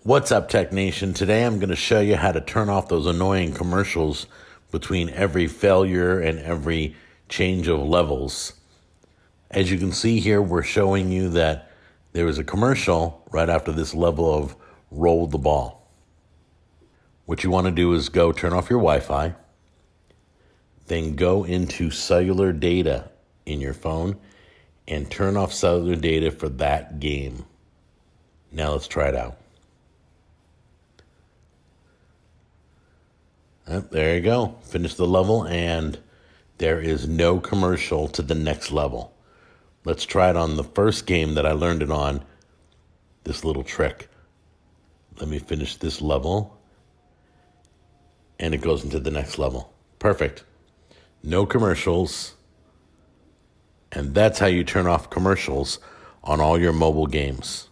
What's up, Tech Nation? Today I'm going to show you how to turn off those annoying commercials between every failure and every change of levels. As you can see here, we're showing you that there is a commercial right after this level of roll the ball. What you want to do is go turn off your Wi-Fi, then go into cellular data in your phone and turn off cellular data for that game. Now let's try it out. There you go. Finish the level, and there is no commercial to the next level. Let's try it on the first game that I learned it on, this little trick. Let me finish this level, and it goes into the next level. Perfect. No commercials. And that's how you turn off commercials on all your mobile games.